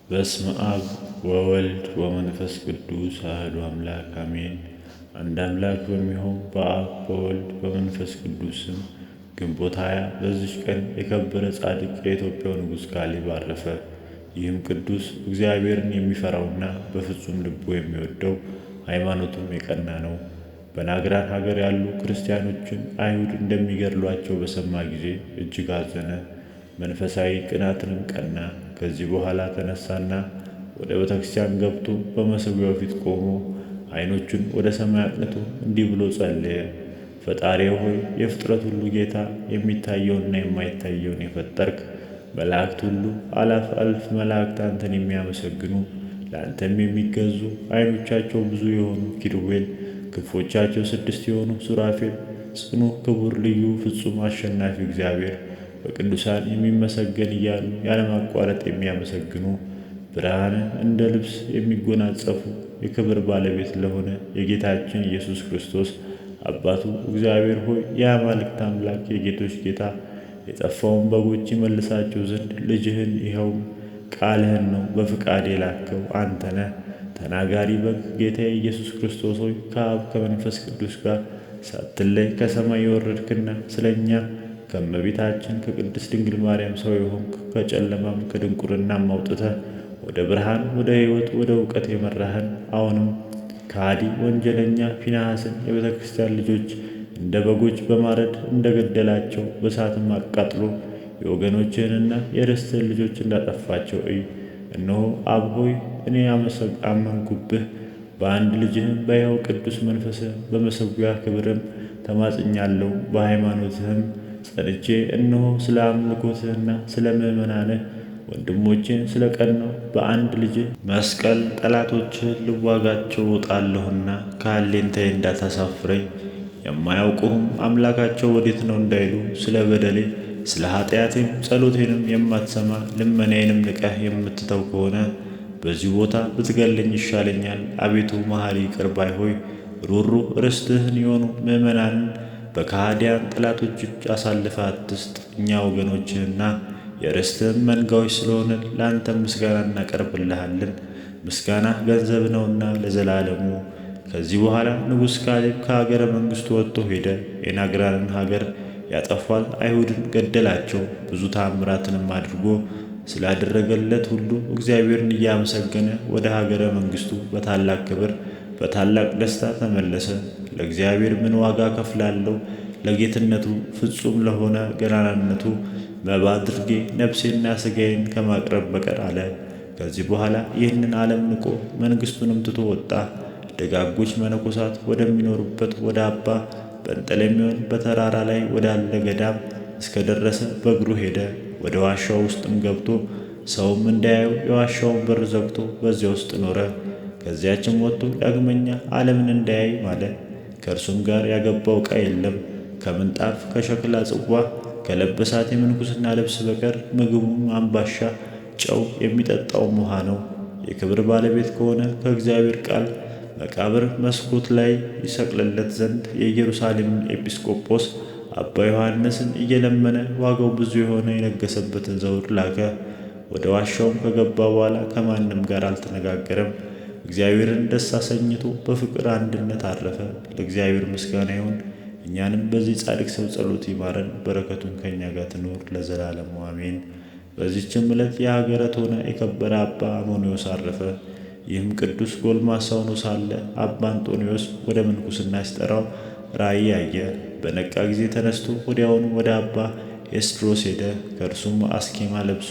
በስመ አብ ወወልድ ወመንፈስ ቅዱስ አሐዱ አምላክ አሜን። አንድ አምላክ በሚሆን በአብ በወልድ በመንፈስ ቅዱስ ስም ግንቦት 20 በዚች ቀን የከበረ ጻድቅ የኢትዮጵያው ንጉሥ ካሌብ አረፈ። ይህም ቅዱስ እግዚአብሔርን የሚፈራውና በፍጹም ልቡ የሚወደው ሃይማኖቱም የቀና ነው። በናግራን ሀገር ያሉ ክርስቲያኖችን አይሁድ እንደሚገድሏቸው በሰማ ጊዜ እጅግ አዘነ። መንፈሳዊ ቅናትንም ቀና። ከዚህ በኋላ ተነሳና ወደ ቤተ ክርስቲያን ገብቶ በመሠዊያው ፊት ቆሞ ዓይኖቹን ወደ ሰማይ አቅንቶ እንዲህ ብሎ ጸለየ። ፈጣሪዬ ሆይ፣ የፍጥረት ሁሉ ጌታ፣ የሚታየውንና የማይታየውን የፈጠርክ፣ መላእክት ሁሉ አላፍ አልፍ መላእክት አንተን የሚያመሰግኑ ለአንተም የሚገዙ ዓይኖቻቸው ብዙ የሆኑ ኪሩቤል፣ ክንፎቻቸው 6 የሆኑ ሱራፌል፣ ጽኑ ክቡር ልዩ ፍጹም አሸናፊ እግዚአብሔር በቅዱሳን የሚመሰገን እያሉ ያለማቋረጥ የሚያመሰግኑ ብርሃንን እንደ ልብስ የሚጎናጸፉ የክብር ባለቤት ለሆነ የጌታችን ኢየሱስ ክርስቶስ አባቱ እግዚአብሔር ሆይ፣ የአማልክት አምላክ የጌቶች ጌታ፣ የጠፋውን በጎች ይመልሳቸው ዘንድ ልጅህን ይኸውም ቃልህን ነው በፍቃድ የላከው አንተ ነህ። ተናጋሪ በግ ጌታዬ ኢየሱስ ክርስቶስ ሆይ፣ ከአብ ከመንፈስ ቅዱስ ጋር ሳትለይ ከሰማይ የወረድክና ስለ እኛ ከእመቤታችን ከቅድስት ድንግል ማርያም ሰው የሆንክ ከጨለማም ከድንቁርናም አውጥተህ ወደ ብርሃን ወደ ሕይወት ወደ እውቀት የመራህን አሁንም ከሃዲ ወንጀለኛ ፊንሐስን የቤተ ክርስቲያን ልጆች እንደ በጎች በማረድ እንደ ገደላቸው በእሳትም አቃጥሎ የወገኖችህንና የርስትህን ልጆች እንዳጠፋቸው እይ። እነሆ አብ ሆይ፣ እኔ አመንኩብህ፣ በአንድ ልጅህም በሕያው ቅዱስ መንፈስህ በመሠዊያ ክብርም ተማጽኛለሁ። በሃይማኖትህም ጸንቼ እነሆ ስለ አምልኮትህና ስለ ምእመናንህ ወንድሞቼን ስለ ቀናው በአንድ ልጅህ መስቀል ጠላቶችህን ልዋጋቸው እወጣለሁና ከአሌንታዬ እንዳታሳፍረኝ። የማያውቁህም አምላካቸው ወዴት ነው እንዳይሉ ስለ በደሌ ስለ ኃጢአቴም ጸሎቴንም የማትሰማ ልመናዬንም ንቀህ የምትተው ከሆነ በዚህ ቦታ ብትገለኝ ይሻለኛል። አቤቱ መሐሪ ይቅር ባይ ሆይ፣ ሩሩህ ርስትህን የሆኑ ምእመናንን በከሃዲያን ጠላቶች እጅ አሳልፈህ አትስጥ። እኛ ወገኖችህና የርስትህም መንጋዎች ስለሆንን ለአንተም ምስጋና እናቀርብልሃለን። ምስጋና ገንዘብ ነውና ለዘላለሙ። ከዚህ በኋላ ንጉሥ ካሌብ ከሀገረ መንግሥቱ ወጥቶ ሄደ። የናግራንን ሀገር ያጠፏት አይሁድን ገደላቸው። ብዙ ተአምራትንም አድርጎ ስላደረገለት ሁሉ እግዚአብሔርን እያመሰገነ ወደ ሀገረ መንግሥቱ በታላቅ ክብር በታላቅ ደስታ ተመለሰ። ለእግዚአብሔር ምን ዋጋ ከፍላለሁ? ለጌትነቱ ፍጹም ለሆነ ገናናነቱ መባ አድርጌ ነፍሴና ሥጋዬን ከማቅረብ በቀር አለ። ከዚህ በኋላ ይህንን ዓለም ንቆ መንግሥቱንም ትቶ ወጣ። ደጋጎች መነኮሳት ወደሚኖሩበት ወደ አባ ጰንጠሌምዮን በተራራ ላይ ወዳለ ገዳም እስከ ደረሰ በእግሩ ሄደ። ወደ ዋሻው ውስጥም ገብቶ ሰውም እንዳያየው የዋሻውን በር ዘግቶ በዚያ ውስጥ ኖረ። ከዚያችም ወጥቶ ዳግመኛ ዓለምን እንዳያይ ማለ። ከእርሱም ጋር ያገባው ዕቃ የለም። ከምንጣፍ ከሸክላ ጽዋ ከለበሳት የምንኩስና ልብስ በቀር ምግቡም አምባሻ፣ ጨው፣ የሚጠጣውም ውሃ ነው። የክብር ባለቤት ከሆነ ከእግዚአብሔር ቃል መቃብር መስኮት ላይ ይሰቅልለት ዘንድ የኢየሩሳሌምን ኤጲስቆጶስ አባ ዮሐንስን እየለመነ ዋጋው ብዙ የሆነ የነገሰበትን ዘውድ ላከ። ወደ ዋሻውም ከገባ በኋላ ከማንም ጋር አልተነጋገረም። እግዚአብሔርን ደስ አሰኝቶ በፍቅር አንድነት አረፈ። ለእግዚአብሔር ምስጋና ይሁን። እኛንም በዚህ ጻድቅ ሰው ጸሎት ይማረን፣ በረከቱን ከእኛ ጋር ትኖር ለዘላለሙ አሜን። በዚህችም ዕለት የሀገረ ቶና የከበረ አባ አሞንዮስ አረፈ። ይህም ቅዱስ ጎልማሳ ሆኖ ሳለ አባ አንጦንዮስ ወደ ምንኩስና ሲጠራው ራእይ አየ። በነቃ ጊዜ ተነስቶ ወዲያውኑ ወደ አባ ኤስድሮስ ሄደ። ከእርሱም አስኬማ ለብሶ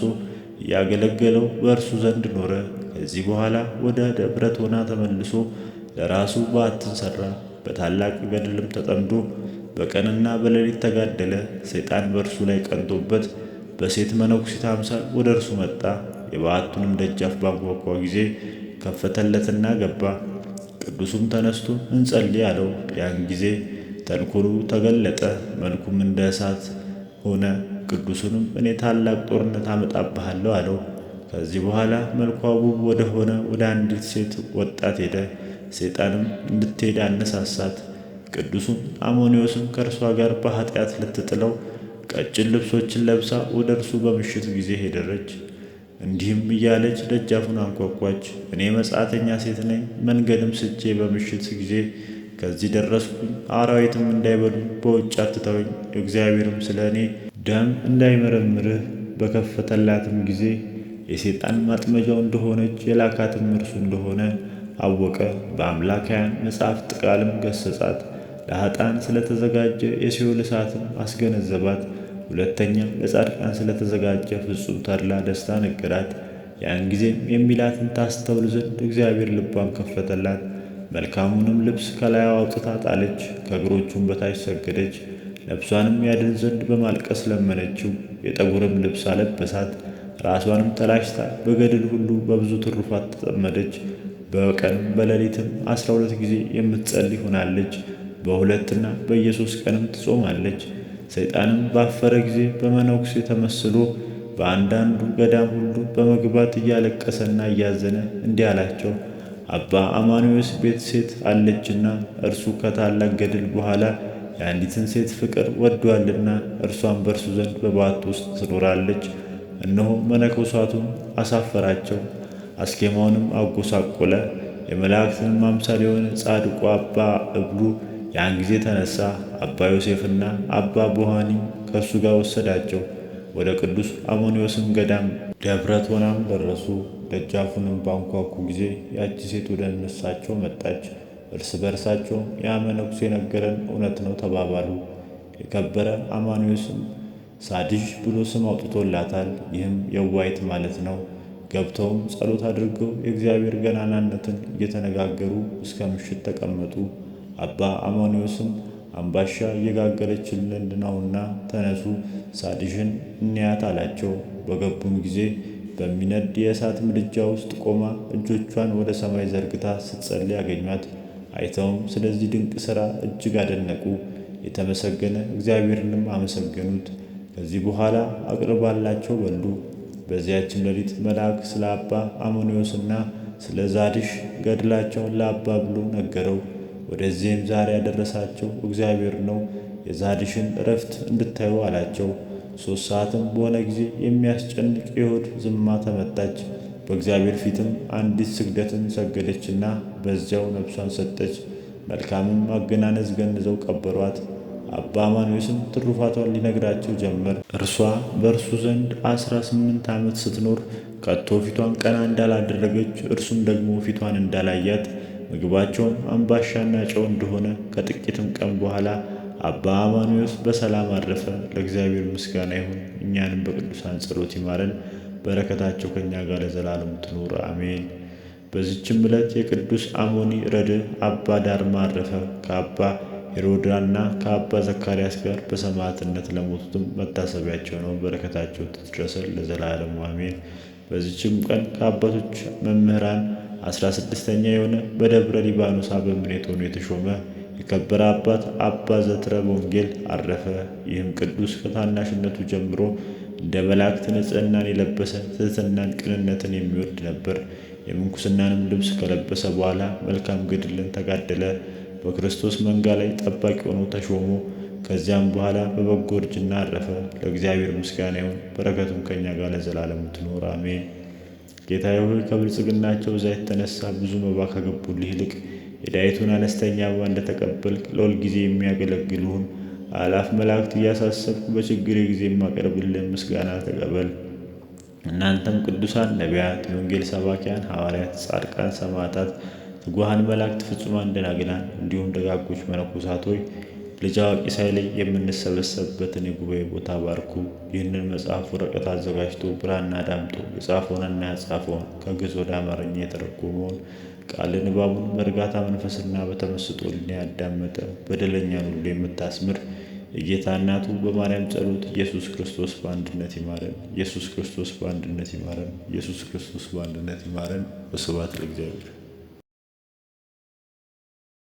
እያገለገለው በእርሱ ዘንድ ኖረ። ከዚህ በኋላ ወደ ደብረ ቶና ተመልሶ ለራሱ በዓትን ሠራ። በታላቅ ገድልም ተጠምዶ በቀንና በሌሊት ተጋደለ። ሰይጣን በእርሱ ላይ ቀንቶበት በሴት መነኩሲት አምሳል ወደ እርሱ መጣ። የበዓቱንም ደጃፍ ባንኳኳ ጊዜ ከፈተለትና ገባ። ቅዱሱም ተነስቶ እንጸልይ አለው። ያን ጊዜ ተንኰሉ ተገለጠ፣ መልኩም እንደ እሳት ሆነ። ቅዱሱንም እኔ ታላቅ ጦርነት አመጣብሃለሁ አለው። ከዚህ በኋላ መልኳ ውብ ወደ ሆነ ወደ አንዲት ሴት ወጣት ሄደ። ሰይጣንም እንድትሄድ አነሳሳት። ቅዱሱም አሞንዮስም ከእርሷ ጋር በኃጢአት ልትጥለው ቀጭን ልብሶችን ለብሳ ወደ እርሱ በምሽት ጊዜ ሄደረች። እንዲህም እያለች ደጃፉን አንኳኳች። እኔ መጻተኛ ሴት ነኝ፣ መንገድም ስቼ በምሽት ጊዜ ከዚህ ደረስኩኝ። አራዊትም እንዳይበሉኝ በውጭ አትተወኝ። እግዚአብሔርም ስለ እኔ ደም እንዳይመረምርህ በከፈተላትም ጊዜ የሰይጣን ማጥመጃው እንደሆነች የላካትም እርሱ እንደሆነ አወቀ። በአምላካውያን መጻሕፍት ቃልም ገሠጻት። ለኃጥአን ስለተዘጋጀ የሲኦል እሳትም አስገነዘባት። ሁለተኛም ለጻድቃን ስለተዘጋጀ ፍጹም ተድላ ደስታ ነገራት። ያን ጊዜም የሚላትን ታስተውል ዘንድ እግዚአብሔር ልቧን ከፈተላት። መልካሙንም ልብስ ከላይዋ አውጥታ ጣለች፣ ከእግሮቹም በታች ሰገደች። ነፍሷንም ያድን ዘንድ በማልቀስ ለመነችው። የጠጕርም ልብስ አለበሳት። ራሷንም ተላጭታ በገድል ሁሉ በብዙ ትሩፋት ተጠመደች። በቀንም በሌሊትም 12 ጊዜ የምትጸልይ ሆናለች። በ2ና በየ3 ቀንም ትጾማለች። ሰይጣንም ባፈረ ጊዜ በመነኩሴ ተመስሎ በአንዳንዱ ገዳም ሁሉ በመግባት እያለቀሰና እያዘነ እንዲህ አላቸው። አባ አማኑዮስ ቤት ሴት አለችና እርሱ ከታላቅ ገድል በኋላ የአንዲትን ሴት ፍቅር ወዶአልና እርሷም በእርሱ ዘንድ በባቱ ውስጥ ትኖራለች። እነሆ መነኮሳቱን አሳፈራቸው፣ አስኬማውንም አጎሳቆለ። የመላእክትንም አምሳል የሆነ ጻድቁ አባ እብሉ ያን ጊዜ ተነሣ። አባ ዮሴፍና አባ ቦሐኒም ከእርሱ ጋር ወሰዳቸው። ወደ ቅዱስ አሞንዮስም ገዳም ደብረ ቶናም ደረሱ። ደጃፉንም ባንኳኩ ጊዜ ያቺ ሴት ወደ እነሳቸው መጣች። እርስ በርሳቸውም ያ መነኩሴ የነገረን እውነት ነው ተባባሉ። የከበረ አማኑዮስም ሳድዥ ብሎ ስም አውጥቶላታል። ይህም የዋይት ማለት ነው። ገብተውም ጸሎት አድርገው የእግዚአብሔር ገናናነትን እየተነጋገሩ እስከ ምሽት ተቀመጡ። አባ አማኑዮስም አምባሻ እየጋገረችልን ነውና ተነሱ፣ ሳድዥን እንያት አላቸው። በገቡም ጊዜ በሚነድ የእሳት ምድጃ ውስጥ ቆማ እጆቿን ወደ ሰማይ ዘርግታ ስትጸልይ አገኟት። አይተውም ስለዚህ ድንቅ ሥራ እጅግ አደነቁ። የተመሰገነ እግዚአብሔርንም አመሰገኑት። ከዚህ በኋላ አቅርባላቸው በሉ። በዚያችም ሌሊት መልአክ ስለ አባ አሞንዮስና ስለ ዛድሽ ገድላቸውን ለአባ ብሎ ነገረው። ወደዚህም ዛሬ ያደረሳቸው እግዚአብሔር ነው። የዛድሽን ዕረፍት እንድታዩ አላቸው። 3 ሰዓትም በሆነ ጊዜ የሚያስጨንቅ የሆድ ዝማ ተመታች። በእግዚአብሔር ፊትም አንዲት ስግደትን ሰገደችና በዚያው ነፍሷን ሰጠች። መልካምም አገናነዝ ገንዘው ቀበሯት። አባ አማኑዮስም ትሩፋቷን ሊነግራቸው ጀመር። እርሷ በእርሱ ዘንድ 18 ዓመት ስትኖር ከቶ ፊቷን ቀና እንዳላደረገች እርሱም ደግሞ ፊቷን እንዳላያት ምግባቸውም አምባሻና ጨው እንደሆነ ከጥቂትም ቀን በኋላ አባ አማኑዮስ በሰላም አረፈ። ለእግዚአብሔር ምስጋና ይሁን፣ እኛንም በቅዱሳን ጸሎት ይማረን፣ በረከታቸው ከእኛ ጋር ለዘላለሙ ትኑር አሜን። በዚችም ዕለት የቅዱስ አሞኒ ረድእ አባ ዳርማ አረፈ። ከአባ ሄሮዳና ከአባ ዘካርያስ ጋር በሰማዕትነት ለሞቱትም መታሰቢያቸው ነው። በረከታቸው ትድረሰን ለዘላለሙ አሜን። በዚችም ቀን ከአባቶች መምህራን 16ኛ የሆነ በደብረ ሊባኖስ አበምኔት ሆኖ የተሾመ የከበረ አባት አባ ዘትረ ወንጌል አረፈ። ይህም ቅዱስ ከታናሽነቱ ጀምሮ እንደ መላእክት ንጽሕናን የለበሰ ትሕትናን፣ ቅንነትን የሚወድ ነበር። የምንኩስናንም ልብስ ከለበሰ በኋላ መልካም ገድልን ተጋደለ። በክርስቶስ መንጋ ላይ ጠባቂ ሆኖ ተሾሞ ከዚያም በኋላ በበጎ እርጅና አረፈ። ለእግዚአብሔር ምስጋና ይሁን፣ በረከቱም ከእኛ ጋር ለዘላለሙ ትኖር አሜን። ጌታዬ ሆይ ከብልጽግናቸው ብዛት የተነሳ ብዙ መባ ከገቡልህ ይልቅ የዳይቱን አነስተኛ መባ እንደተቀበልክ ለሁል ጊዜ የሚያገለግሉህን አእላፍ መላእክት እያሳሰብኩ በችግሬ ጊዜ የማቀርብልህን ምስጋና ተቀበል። እናንተም ቅዱሳን ነቢያት፣ የወንጌል ሰባኪያን ሐዋርያት፣ ጻድቃን፣ ሰማዕታት፣ ትጉሃን መላእክት፣ ፍጹማን ደናግላን እንዲሁም ደጋጎች መነኮሳት ሆይ ልጅ አዋቂ ሳይለይ የምንሰበሰብበትን የጉባኤ ቦታ ባርኩ። ይህንን መጽሐፍ ወረቀት አዘጋጅቶ ብራና ዳምጦ የጻፈውንና ያጻፈውን ከግዕዝ ወደ አማርኛ የተረጎመውን ቃል ንባቡን በእርጋታ መንፈስና በተመስጦ ሕሊና ያዳመጠ በደለኛን ሁሉ የምታስምር የጌታ እናቱ በማርያም ጸሎት ኢየሱስ ክርስቶስ በአንድነት ይማረን። ኢየሱስ ክርስቶስ በአንድነት ይማረን። ኢየሱስ ክርስቶስ በአንድነት ይማረን። ወስብሐት ለእግዚአብሔር።